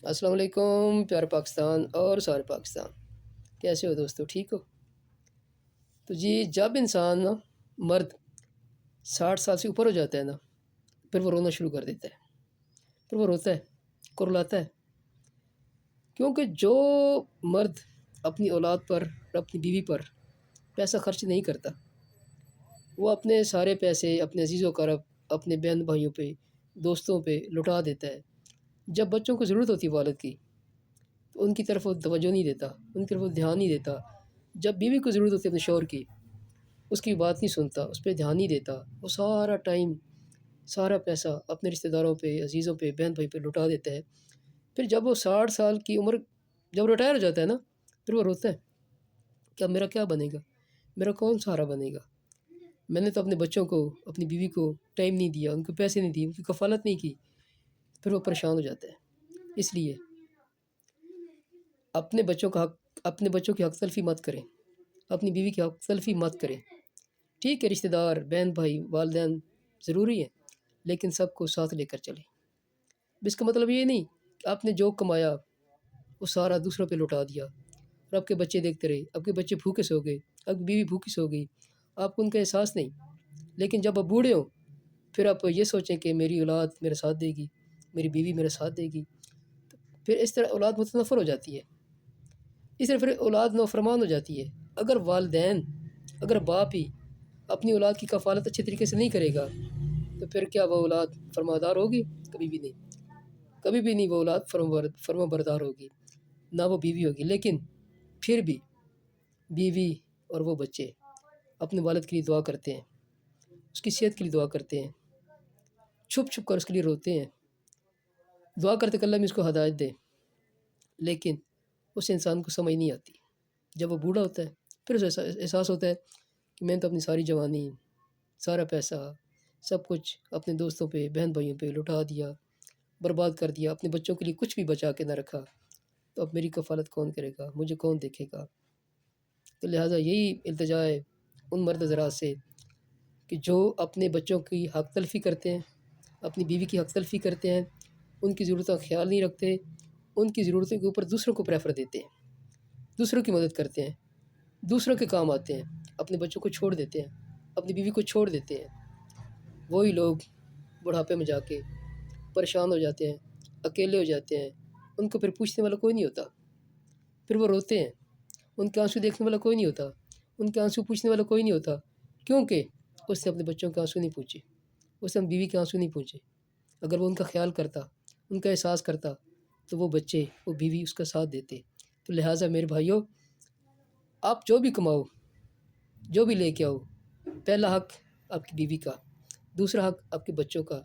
السلام علیکم پیارے پاکستان اور سارے پاکستان، کیسے ہو دوستو؟ ٹھیک ہو؟ تو جی، جب انسان مرد 60 سال سے اوپر ہو جاتا ہے نا، پھر وہ رونا شروع کر دیتا ہے، پھر وہ روتا ہے، کرلاتا ہے، کیونکہ جو مرد اپنی اولاد پر اور اپنی بیوی پر پیسہ خرچ نہیں کرتا، وہ اپنے سارے پیسے اپنے عزیز و اقارب، اپنے بہن بھائیوں پہ، دوستوں پہ لٹا دیتا ہے۔ جب بچوں کو ضرورت ہوتی ہے والد کی، تو ان کی طرف وہ توجہ نہیں دیتا، ان کی طرف وہ دھیان نہیں دیتا۔ جب بیوی کو ضرورت ہوتی ہے اپنے شوہر کی، اس کی بات نہیں سنتا، اس پہ دھیان نہیں دیتا، وہ سارا ٹائم، سارا پیسہ اپنے رشتہ داروں پہ، عزیزوں پہ، بہن بھائی پہ لٹا دیتا ہے۔ پھر جب وہ 60 سال کی عمر جب ریٹائر ہو جاتا ہے نا، پھر وہ روتا ہے کہ اب میرا کیا بنے گا، میرا کون سہارا بنے گا، میں نے تو اپنے بچوں کو، اپنی بیوی کو ٹائم نہیں دیا، ان کو پیسے نہیں دیے، ان کی کفالت نہیں کی۔ پھر وہ پریشان ہو جاتا ہے۔ اس لیے اپنے بچوں کا حق، اپنے بچوں کی حق تلفی مت کریں، اپنی بیوی کی حق تلفی مت کریں۔ ٹھیک ہے، رشتہ دار، بہن بھائی، والدین ضروری ہے، لیکن سب کو ساتھ لے کر چلیں۔ اس کا مطلب یہ نہیں کہ آپ نے جو کمایا وہ سارا دوسروں پہ لٹا دیا اور آپ کے بچے دیکھتے رہے، آپ کے بچے بھوکے سو گئے، آپ کی بیوی بھوکی سو گئی، آپ کو ان کا احساس نہیں۔ لیکن جب آپ بوڑھے ہوں، پھر آپ یہ سوچیں کہ میری اولاد میرا ساتھ دے گی، میری بیوی میرا ساتھ دے گی، پھر اس طرح اولاد متنفر ہو جاتی ہے، اس طرح پھر اولاد نافرمان ہو جاتی ہے۔ اگر والدین، اگر باپ ہی اپنی اولاد کی کفالت اچھے طریقے سے نہیں کرے گا، تو پھر کیا وہ اولاد فرمانبردار ہوگی؟ کبھی بھی نہیں، کبھی بھی نہیں وہ اولاد فرمانبردار ہوگی، نہ وہ بیوی ہوگی۔ لیکن پھر بھی بیوی اور وہ بچے اپنے والد کے لیے دعا کرتے ہیں، اس کی صحت کے لیے دعا کرتے ہیں، چھپ چھپ کر اس کے لیے روتے ہیں، دعا کرتے کہ اللہ میں اس کو ہدایت دے۔ لیکن اس انسان کو سمجھ نہیں آتی۔ جب وہ بوڑھا ہوتا ہے، پھر اسے احساس ہوتا ہے کہ میں نے تو اپنی ساری جوانی، سارا پیسہ، سب کچھ اپنے دوستوں پہ، بہن بھائیوں پہ لٹا دیا، برباد کر دیا، اپنے بچوں کے لیے کچھ بھی بچا کے نہ رکھا، تو اب میری کفالت کون کرے گا، مجھے کون دیکھے گا؟ تو لہٰذا یہی التجا ہے ان مرد حضرات سے کہ جو اپنے بچوں کی حق تلفی کرتے ہیں، اپنی بیوی کی حق تلفی کرتے ہیں، ان کی ضرورتوں کا خیال نہیں رکھتے، ان کی ضرورتوں کے اوپر دوسروں کو پریفر دیتے ہیں، دوسروں کی مدد کرتے ہیں، دوسروں کے کام آتے ہیں، اپنے بچوں کو چھوڑ دیتے ہیں، اپنی بیوی کو چھوڑ دیتے ہیں۔ وہی لوگ بڑھاپے میں جا کے پریشان ہو جاتے ہیں، اکیلے ہو جاتے ہیں، ان کو پھر پوچھنے والا کوئی نہیں ہوتا، پھر وہ روتے ہیں، ان کے آنسو دیکھنے والا کوئی نہیں ہوتا، ان کے آنسو پوچھنے والا کوئی نہیں ہوتا، کیونکہ اس نے اپنے بچوں کے آنسو نہیں پوچھے، اس نے اپنی بیوی کے آنسو نہیں پوچھے۔ اگر وہ ان کا خیال کرتا، ان کا احساس کرتا، تو وہ بچے، وہ بیوی اس کا ساتھ دیتے۔ تو لہٰذا میرے بھائیوں، آپ جو بھی کماؤ، جو بھی لے کے آؤ، پہلا حق آپ کی بیوی کا، دوسرا حق آپ کے بچوں کا،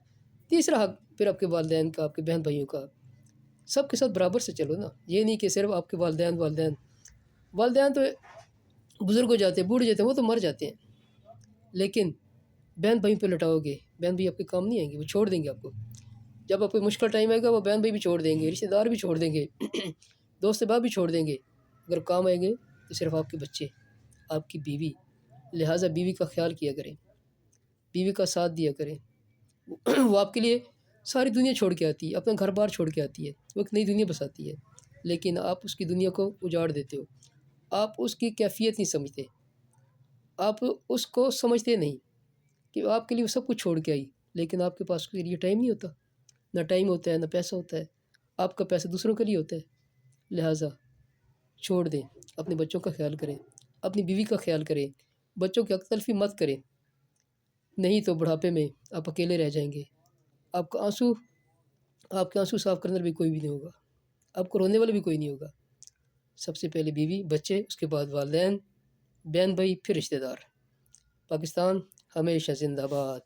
تیسرا حق پھر آپ کے والدین کا، آپ کے بہن بھائیوں کا۔ سب کے ساتھ برابر سے چلو نا، یہ نہیں کہ صرف آپ کے والدین تو بزرگ ہو جاتے ہیں، بوڑھے جاتے ہیں، وہ تو مر جاتے ہیں، لیکن بہن بھائیوں پہ لٹاؤ گے، بہن بھائی آپ کے کام نہیں آئیں گے، وہ چھوڑ دیں گے آپ کو۔ جب آپ کو مشکل ٹائم آئے گا، وہ بہن بھائی بھی چھوڑ دیں گے، رشتہ دار بھی چھوڑ دیں گے، دوست احباب بھی چھوڑ دیں گے۔ اگر کام آئیں گے تو صرف آپ کے بچے، آپ کی بیوی۔ لہٰذا بیوی کا خیال کیا کریں، بیوی کا ساتھ دیا کریں۔ وہ آپ کے لیے ساری دنیا چھوڑ کے آتی ہے، اپنا گھر بار چھوڑ کے آتی ہے، وہ ایک نئی دنیا بساتی ہے، لیکن آپ اس کی دنیا کو اجاڑ دیتے ہو، آپ اس کی کیفیت نہیں سمجھتے، آپ اس کو سمجھتے نہیں کہ آپ کے لیے وہ سب کچھ چھوڑ کے آئی، لیکن آپ کے پاس اس کے لیے ٹائم نہیں ہوتا، نہ ٹائم ہوتا ہے، نہ پیسہ ہوتا ہے، آپ کا پیسہ دوسروں کے لیے ہوتا ہے۔ لہٰذا چھوڑ دیں، اپنے بچوں کا خیال کریں، اپنی بیوی کا خیال کریں، بچوں کی حق تلفی مت کریں، نہیں تو بڑھاپے میں آپ اکیلے رہ جائیں گے، آپ کے آنسو صاف کرنے والا بھی کوئی بھی نہیں ہوگا، آپ کو رونے والا بھی کوئی نہیں ہوگا۔ سب سے پہلے بیوی، بچے، اس کے بعد والدین، بہن بھائی، پھر رشتہ دار۔ پاکستان ہمیشہ زندہ باد۔